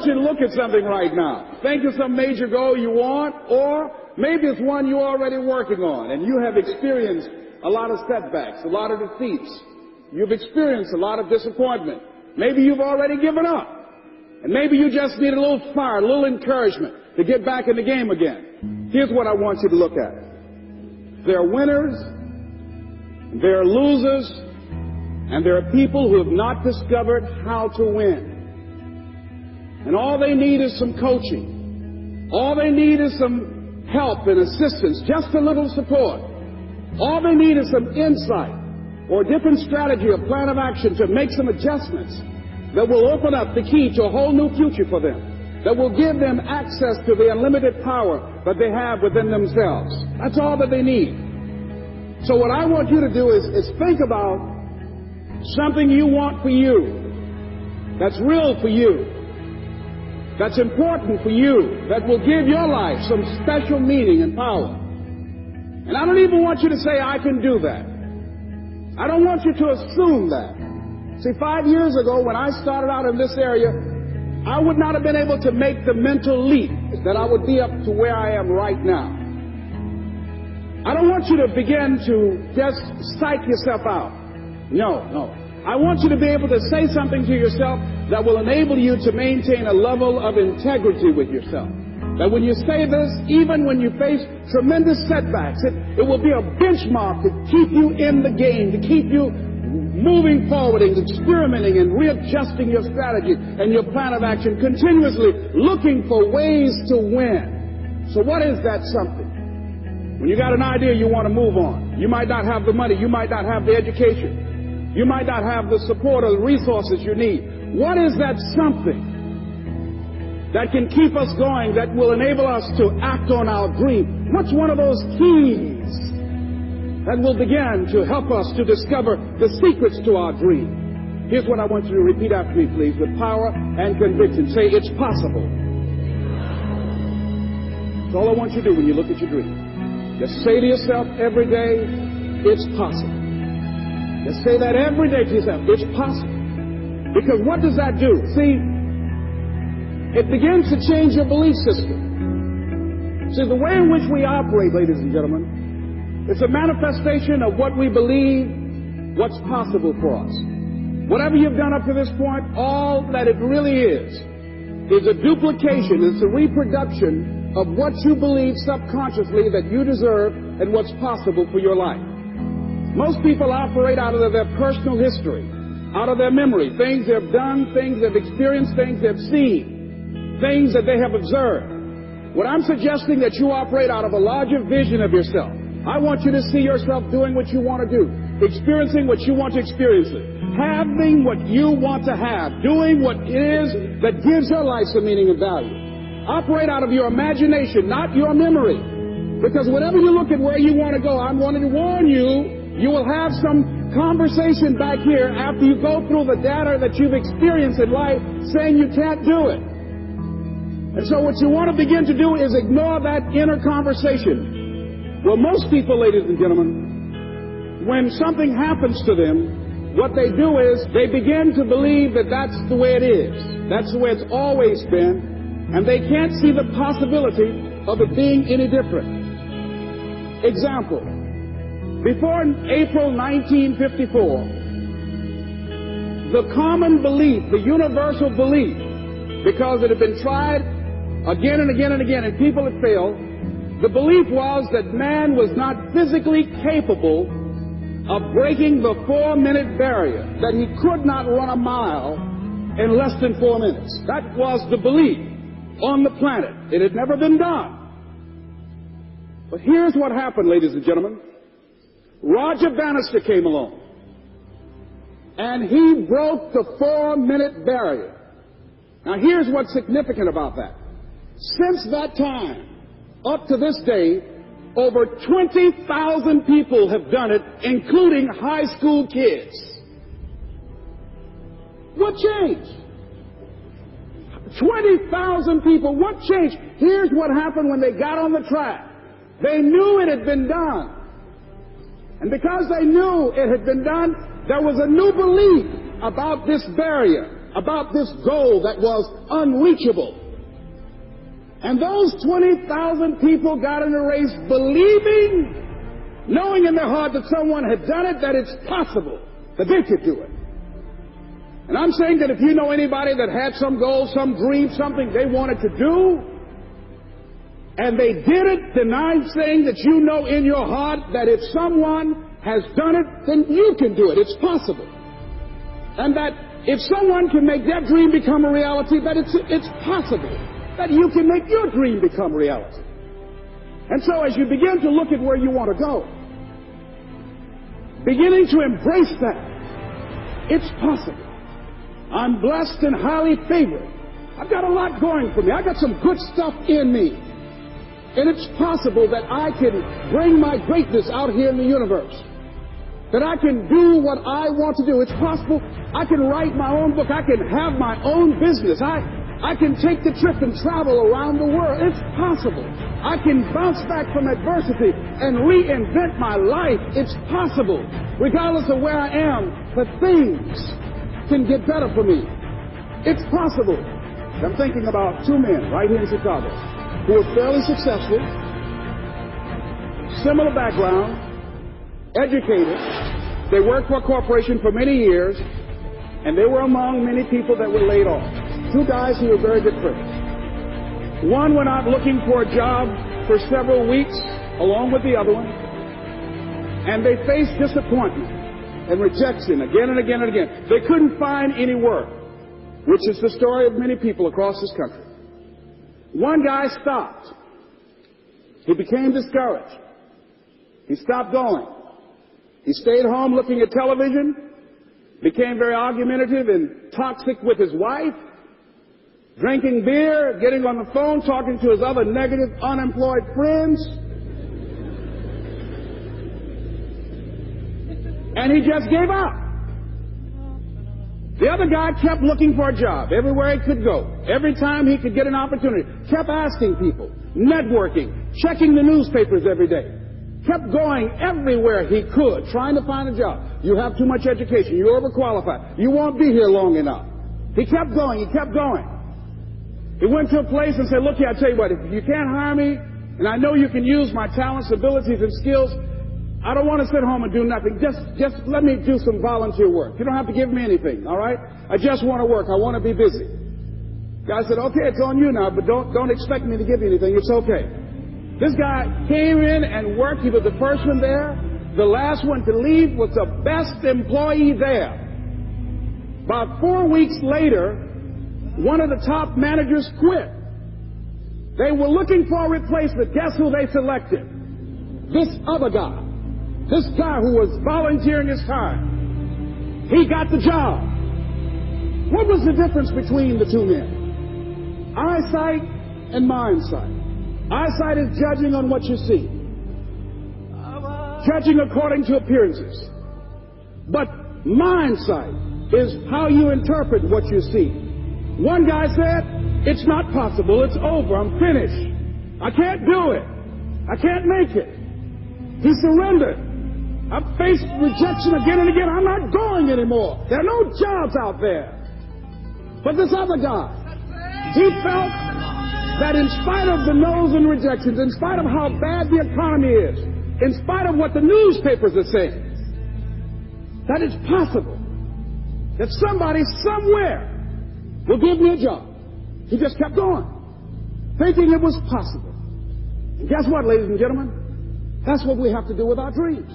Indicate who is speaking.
Speaker 1: want you to look at something right now. Think of some major goal you want, or maybe it's one you're already working on, and you have experienced a lot of setbacks, a lot of defeats. You've experienced a lot of disappointment. Maybe you've already given up. And maybe you just need a little fire, a little encouragement to get back in the game again. Here's what I want you to look at. There are winners, there are losers, and there are people who have not discovered how to win. And all they need is some coaching. All they need is some help and assistance, just a little support. All they need is some insight or a different strategy or plan of action to make some adjustments that will open up the key to a whole new future for them, that will give them access to the unlimited power that they have within themselves. That's all that they need. So what I want you to do is think about something you want for you, that's real for you, that's important for you, that will give your life some special meaning and power. And I don't even want you to say, I can do that. I don't want you to assume that. See, 5 years ago, when I started out in this area, I would not have been able to make the mental leap that I would be up to where I am right now. I don't want you to begin to just psych yourself out. No. I want you to be able to say something to yourself that will enable you to maintain a level of integrity with yourself. That when you say this, even when you face tremendous setbacks, it will be a benchmark to keep you in the game, to keep you moving forward and experimenting and readjusting your strategy and your plan of action, continuously looking for ways to win. So what is that something? When you got an idea, you want to move on. You might not have the money. You might not have the education. You might not have the support or the resources you need. What is that something that can keep us going, that will enable us to act on our dream? What's one of those keys that will begin to help us to discover the secrets to our dream? Here's what I want you to repeat after me, please, with power and conviction. Say, it's possible. That's all I want you to do when you look at your dream. Just say to yourself every day, it's possible. Just say that every day to yourself, it's possible. Because what does that do? See, it begins to change your belief system. See, the way in which we operate, ladies and gentlemen, it's a manifestation of what we believe, what's possible for us. Whatever you've done up to this point, all that it really is a duplication, it's a reproduction of what you believe subconsciously that you deserve and what's possible for your life. Most people operate out of their personal history, out of their memory, things they've done, things they've experienced, things they've seen, things that they have observed. What I'm suggesting that you operate out of a larger vision of yourself. I want you to see yourself doing what you want to do, experiencing what you want to experience, having what you want to have, doing what it is that gives your life some meaning and value. Operate out of your imagination, not your memory. Because whenever you look at where you want to go, I'm wanting to warn you, you will have some conversation back here after you go through the data that you've experienced in life saying you can't do it. And so what you want to begin to do is ignore that inner conversation. Well, most people, ladies and gentlemen, when something happens to them, what they do is they begin to believe that that's the way it is. That's the way it's always been. And they can't see the possibility of it being any different. Example. Before April 1954, the common belief, the universal belief, because it had been tried again and again and again and people had failed, the belief was that man was not physically capable of breaking the 4-minute barrier, that he could not run a mile in less than 4 minutes. That was the belief on the planet. It had never been done. But here's what happened, ladies and gentlemen. Roger Bannister came along, and he broke the 4-minute barrier. Now, here's what's significant about that. Since that time, up to this day, over 20,000 people have done it, including high school kids. What changed? 20,000 people. What changed? Here's what happened when they got on the track. They knew it had been done. And because they knew it had been done, there was a new belief about this barrier. about this goal that was unreachable. And those 20,000 people got in a race believing, knowing in their heart that someone had done it, that it's possible, that they could do it. And I'm saying that if you know anybody that had some goal, some dream, something they wanted to do, and they did it, then I'm saying that you know in your heart that if someone has done it, then you can do it. It's possible. And that if someone can make their dream become a reality, that it's possible that you can make your dream become reality. And so as you begin to look at where you want to go, beginning to embrace that, it's possible. I'm blessed and highly favored. I've got a lot going for me. I've got some good stuff in me. And it's possible that I can bring my greatness out here in the universe. That I can do what I want to do. It's possible I can write my own book. I can have my own business. I can take the trip and travel around the world. It's possible. I can bounce back from adversity and reinvent my life. It's possible. Regardless of where I am, that things can get better for me. It's possible. I'm thinking about two men right here in Chicago who were fairly successful, similar background, educated. They worked for a corporation for many years, and they were among many people that were laid off. Two guys who were very good friends. One went out looking for a job for several weeks along with the other one, and they faced disappointment and rejection again and again and again. They couldn't find any work, which is the story of many people across this country. One guy stopped. He became discouraged. He stopped going. He stayed home looking at television, became very argumentative and toxic with his wife, drinking beer, getting on the phone, talking to his other negative, unemployed friends. And he just gave up. The other guy kept looking for a job everywhere he could go. Every time he could get an opportunity. Kept asking people, networking, checking the newspapers every day. Kept going everywhere he could, trying to find a job. You have too much education. You're overqualified. You won't be here long enough. He kept going. He kept going. He went to a place and said, look here, I tell you what, if you can't hire me, and I know you can use my talents, abilities, and skills, I don't want to sit home and do nothing. Just let me do some volunteer work. You don't have to give me anything, all right? I just want to work. I want to be busy. Guy said, okay, it's on you now, but don't expect me to give you anything. It's okay. This guy came in and worked. He was the first one there. The last one to leave was the best employee there. About 4 weeks later, one of the top managers quit. They were looking for a replacement. Guess who they selected? This other guy. This guy who was volunteering his time. He got the job. What was the difference between the two men? Eyesight and mindsight. Eyesight is judging on what you see. Judging according to appearances. But mindsight is how you interpret what you see. One guy said, it's not possible. It's over. I'm finished. I can't do it. I can't make it. He surrendered. I've faced rejection again and again. I'm not going anymore. There are no jobs out there. But this other guy, he felt that in spite of the no's and rejections, in spite of how bad the economy is, in spite of what the newspapers are saying, that it's possible that somebody somewhere will give me a job. He just kept going, thinking it was possible. And guess what, ladies and gentlemen? That's what we have to do with our dreams.